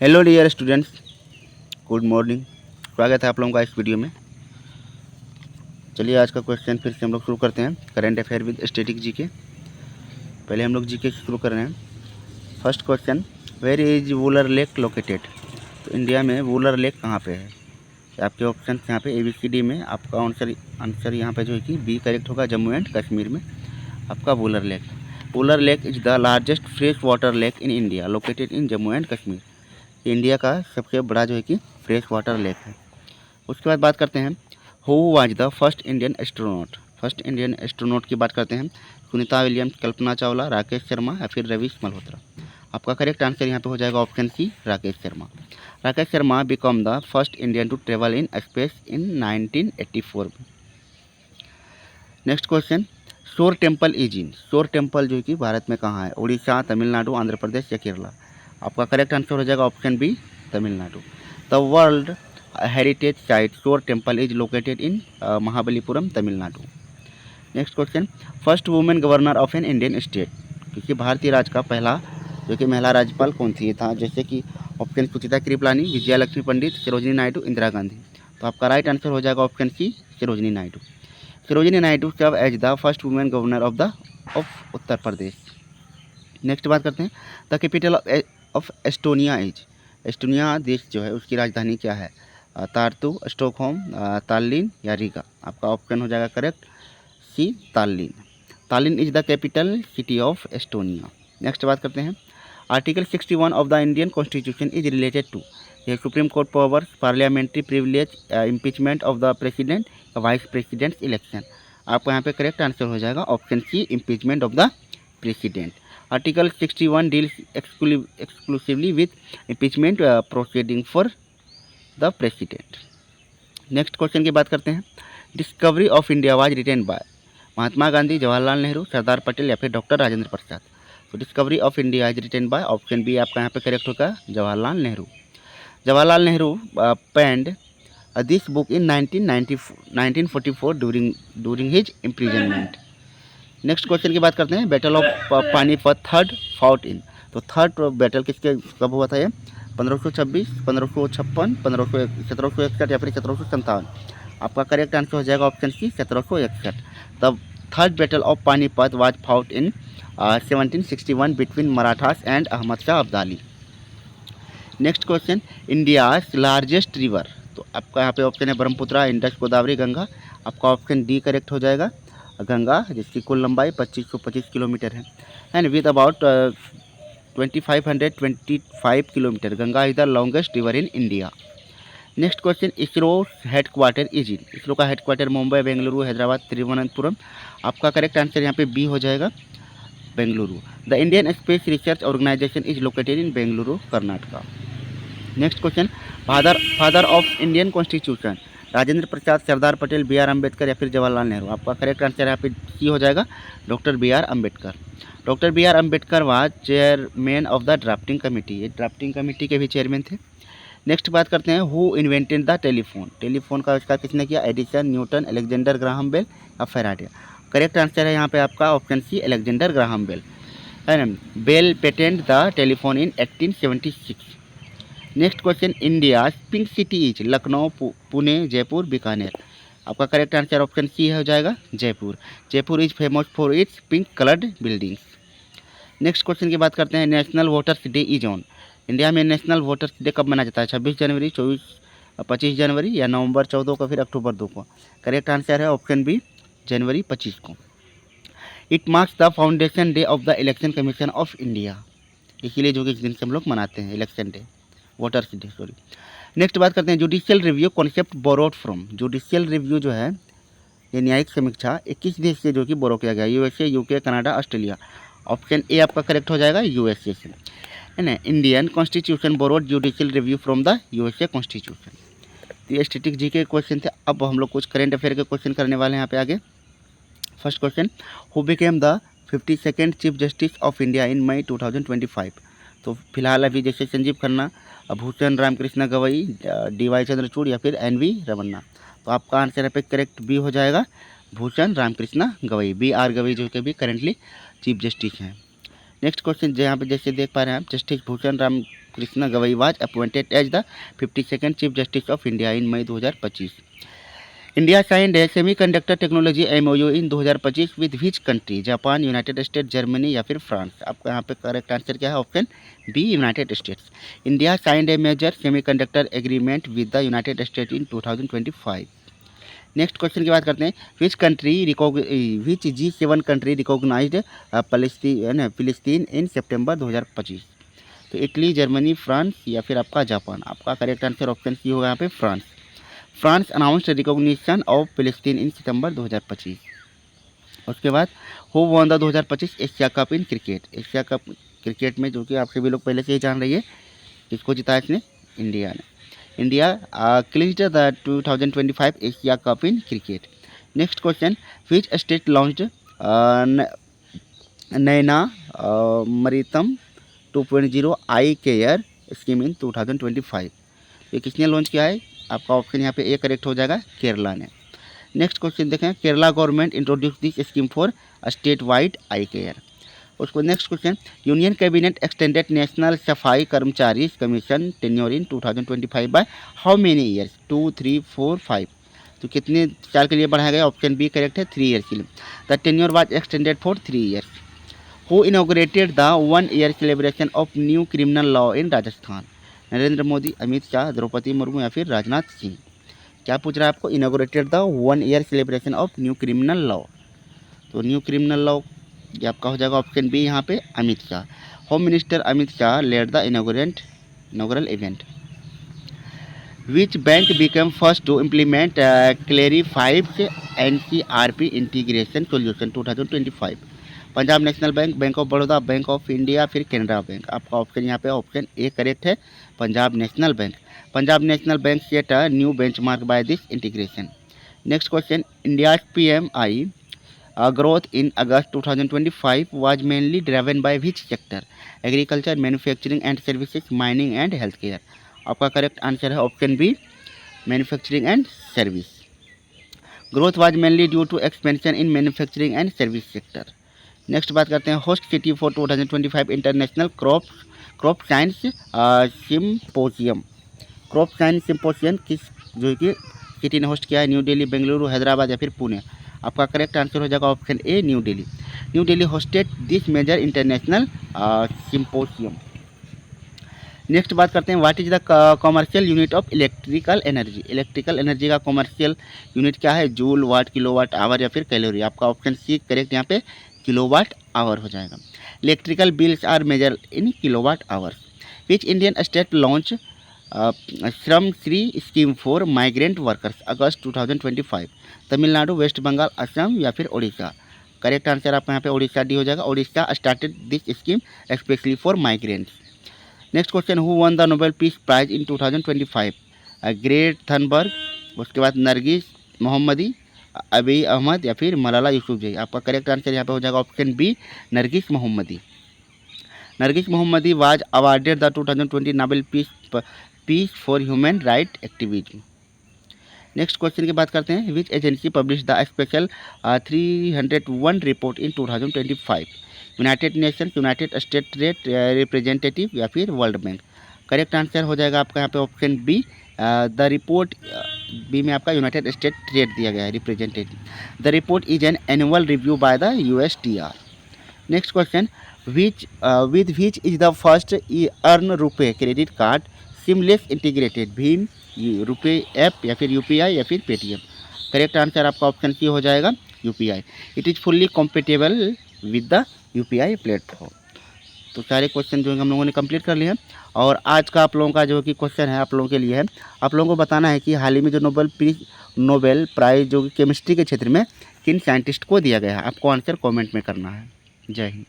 Hello dear students, good morning. स्वागत है आप लोगों का इस वीडियो में। चलिए आज का क्वेश्चन फिर से हम लोग शुरू करते हैं। Current affair with static GK. पहले हम लोग जीके से शुरू कर रहे हैं। First question, where is Wular lake located. तो इंडिया में वुलर लेक कहाँ पे है? आपके ऑप्शन यहाँ पे ABCD में आपका आंसर यहाँ पे जो है कि बी करेक्ट होगा। जम्मू एंड कश्मीर में आपका Wular lake. Wular lake is the largest fresh water lake in India located in Jammu and Kashmir. India का सबसे बड़ा जो है कि फ्रेश वाटर लेक है। उसके बाद बात करते हैं, who was the first Indian astronaut. First Indian astronaut की बात करते हैं। सुनीता विलियम्स, कल्पना चावला, राकेश शर्मा या फिर रवीश मल्होत्रा। आपका करेक्ट आंसर यहाँ पे हो जाएगा option C, Rakesh Sharma. Rakesh Sharma become the first Indian to travel in space in 1984 में। Next question, shore temple is in. Shore temple जो कि भारत में कहाँ है? उड़ीसा, तमिलनाडु, आंध्र प्रदेश या केरला। आपका करेक्ट आंसर हो जाएगा option B, Tamil Nadu. The world heritage site shore temple is located in Mahabalipuram, Tamil Nadu. Next question, first women governor of an Indian state. क्योंकि भारतीय राज्य का पहला जो कि महिला राज्यपाल कौन थी? ये था जैसे कि ऑप्शन सुचिता कृपलानी, विजया लक्ष्मी पंडित, सरोजिनी नायडू, इंदिरा गांधी। तो आपका राइट आंसर हो जाएगा option C, Sarojini Naidu. Sarojini Naidu serve as the first women governor of Uttar Pradesh. Next बात करते हैं, the capital of Estonia is. Estonia देश जो है उसकी राजधानी क्या है? तार्तु, स्टॉकहोम, ताल्लिन या रीगा। आपका ऑप्शन हो जाएगा correct C, Tallinn. Tallinn is the capital city of Estonia. Next बात करते हैं, article 61 of the Indian constitution is related to. ये supreme court powers, parliamentary privilege, impeachment of the president, vice president election. आपको यहाँ पे correct answer हो जाएगा option C, impeachment of the president. Article 61 deals exclusively with impeachment proceeding for the president. Next question की बात करते हैं, discovery of India was written by. Mahatma Gandhi, Jawaharlal Nehru, Sardar Patel या फिर डॉक्टर राजेंद्र प्रसाद। तो discovery of India is written by option B आपका यहाँ पे करेक्ट होगा, Jawaharlal Nehru. Jawaharlal Nehru penned this book in 1944 during his imprisonment। Next question की बात करते हैं, battle of Panipat third fought in. तो थर्ड बैटल किसके कब हुआ था? ये 1526, 1556, 1761 या फिर 1757। आपका करेक्ट आंसर हो जाएगा option C, 1761। The third battle of Panipat was fought in 1761 between Marathas and Ahmad Shah Abdali. Next question, India's largest river. तो आपका यहाँ पे ऑप्शन है ब्रह्मपुत्र, इंडस, गोदावरी, गंगा। आपका ऑप्शन डी करेक्ट हो जाएगा, गंगा, जिसकी कुल लंबाई 2525 किलोमीटर है and with about 2525 kilometre. Ganga is the longest river in India. Next question, ISRO headquarter is in. ISRO का हेड क्वार्टर मुंबई, बेंगलुरु, हैदराबाद, तिरुवनंतपुरम। आपका करेक्ट आंसर यहाँ पे बी हो जाएगा, Bengaluru. The Indian space research organisation is located in Bengaluru, Karnataka. Next question, father of Indian constitution. Rajendra Prasad, Sardar Patel, BR Ambedkar या फिर जवाहरलाल नेहरू। आपका correct answer यहाँ पे सी हो जाएगा, doctor BR Ambedkar. Doctor BR Ambedkar was chairman of the drafting committee. ये ड्राफ्टिंग कमेटी के भी चेयरमैन थे। नेक्स्ट बात करते हैं, who invented the telephone. Telephone का आविष्कार किसने किया? Edison, Newton, Alexander Graham Bell या फैराडे। करेक्ट आंसर है यहाँ पे आपका option C, Alexander Graham Bell है ना। Bell patent the telephone in 1876। Next question, India pink city is. Lucknow, Pune, Jaipur, Bikaner. आपका करेक्ट आंसर ऑप्शन सी हो जाएगा, Jaipur. Jaipur is famous for its pink coloured buildings. Next question की बात करते हैं, national voters day is on. India में नेशनल वोटर्स डे कब मनाया जाता है? 26 जनवरी, 25 जनवरी या नवंबर 14 को, फिर अक्टूबर 2 को। करेक्ट आंसर है ऑप्शन बी, जनवरी 25 को। It marks the foundation day of the election commission of India. इसीलिए जो कि इस दिन से हम लोग मनाते हैं election day, voters day, sorry. Next बात करते हैं, judicial review concept borrowed from. Judicial review जो है ये न्यायिक समीक्षा 21 देश से जो कि बोरो किया गया, USA, UK, Canada, Australia. Option A आपका करेक्ट हो जाएगा, USA से, है ना। Indian constitution borrowed judicial review from the USA constitution. तो ये स्टैटिक जी के क्वेश्चन थे। अब हम लोग कुछ करेंट अफेयर के क्वेश्चन करने वाले हैं यहाँ पे आगे। First question, who became the 52nd chief justice of India in May 2025। तो फिलहाल अभी जैसे संजीव खन्ना, भूषण रामकृष्ण गवई, DY चंद्रचूड़ या फिर NV रमन्ना। तो आपका आंसर यहाँ पे करेक्ट बी हो जाएगा, भूषण रामकृष्ण गवई। BR गवई जो कि भी करेंटली चीफ जस्टिस हैं। नेक्स्ट क्वेश्चन यहाँ पे जैसे देख पा रहे हैं आप, justice Bhushan Ram Krishna Gavai was appointed as the 52nd chief justice of India in May 2025। India signed a semiconductor technology MOU in 2025 with which country? Japan, United State, Germany या फिर फ्रांस? आपका यहाँ पे करेक्ट आंसर क्या है? Option B, United States. India signed a major semiconductor agreement with the United State in 2025। Next question की बात करते हैं, विच G7 कंट्री रिकॉग्नाइज्ड फिलिस्तीन इन सितंबर 2025? तो इटली, जर्मनी, फ्रांस या फिर आपका जापान? आपका करेक्ट आंसर ऑप्शन सी होगा यहाँ पे France. France announced recognition of फिलिस्तीन इन सितंबर 2025। उसके बाद who won the 2025 Asia cup in cricket? Asia cup cricket में जो कि आप सभी लोग पहले से ही जान रही है, किसको जीता इसने? इंडिया ने। India clinched the 2025 Asia cup in cricket. Next question, which state launched Nayanamritham 2.0 eye care scheme in 2025? ये किसने लॉन्च किया है? आपका ऑप्शन यहाँ पे ए करेक्ट हो जाएगा, केरला ने। नेक्स्ट क्वेश्चन देखें, Kerala government introduce this scheme for state wide eye care. उसको next question, union cabinet extended national safai karmachari commission tenure in 2025 by how many years? 2, 3, 4, 5? तो कितने साल के लिए बढ़ाया गया? ऑप्शन बी करेक्ट है, 3 ईयर्स के लिए। The tenure was extended for 3 years. Who inaugurated the 1 year celebration of new criminal law in Rajasthan? Narendra Modi, Amit Shah, Droupadi Murmu या फिर राजनाथ सिंह? क्या पूछ रहा है आपको? Inaugurated the 1 year celebration of new criminal law. तो न्यू क्रिमिनल लॉ ये आपका हो जाएगा ऑप्शन बी यहाँ पे, Amit Shah. Home minister Amit Shah led the inaugural event. Which bank become first to implement clarified NCRP integration solution 2025? Punjab national bank, bank of Baroda, bank of India, फिर Canara bank? आपका option यहाँ पे ऑप्शन ए करेक्ट है, Punjab national bank. Punjab national bank set a new benchmark by this integration. Next question, India's PMI growth in August 2025 was mainly driven by which sector? Agriculture, manufacturing and services, mining and health care? आपका correct answer है option B, manufacturing and service. Growth was mainly due to expansion in manufacturing and service sector. Next बात करते हैं, host city for 2025 international crop science symposium. Crop science symposium किस जो कि city ने host किया है? न्यू दिल्ली, बेंगलुरु, हैदराबाद या फिर पुणे? आपका करेक्ट आंसर हो जाएगा option A, new Delhi. New Delhi hosted this major international symposium. Next बात करते हैं, what is the commercial unit of electrical energy? Electrical energy का कॉमर्शियल यूनिट क्या है? जूल, वाट, किलोवाट आवर या फिर कैलोरी? आपका ऑप्शन सी करेक्ट यहाँ पे, किलोवाट आवर हो जाएगा। Electrical bills are measure in kilowatt hours. Which Indian state launch Shram Shri scheme for migrant workers August 2025? Tamil Nadu, west Bengal, Assam या फिर ओडिशा? करेक्ट आंसर आपका यहाँ पे ओडिशा डी हो जाएगा। Odisha started this scheme specially for migrants. Next question, who won the Nobel peace prize in 2025? Greta Thunberg, उसके बाद नरगिस मोहम्मदी, अबी अहमद या फिर मलाला यूसुफजई? आपका करेक्ट आंसर यहाँ पे हो जाएगा option B, Narges Mohammadi. Narges Mohammadi was awarded the 2020 Nobel peace for human right activism. Next question की बात करते हैं, which agency publish the special 301 report in 2025? United nation, united state trade representative या फिर वर्ल्ड बैंक? करेक्ट आंसर हो जाएगा आपका यहाँ पे option B, the report B में आपका यूनाइटेड स्टेट ट्रेड दिया गया है, representative. The report is an annual review by the USTR। Next question, with which is the first earn RuPay credit card seamless integrated? भीम, रुपे ऐप या फिर UPI या फिर पेटीएम? करेक्ट आंसर आपका ऑप्शन सी हो जाएगा, UPI। It is fully compatible with the UPI platform. तो सारे क्वेश्चन जो है हम लोगों ने कंप्लीट कर लिए हैं। और आज का आप लोगों का जो कि क्वेश्चन है आप लोगों के लिए है, आप लोगों को बताना है कि हाल ही में जो नोबेल प्राइज़ जो कि केमिस्ट्री के क्षेत्र में किन साइंटिस्ट को दिया गया है। आपको आंसर कमेंट में करना है। जय हिंद।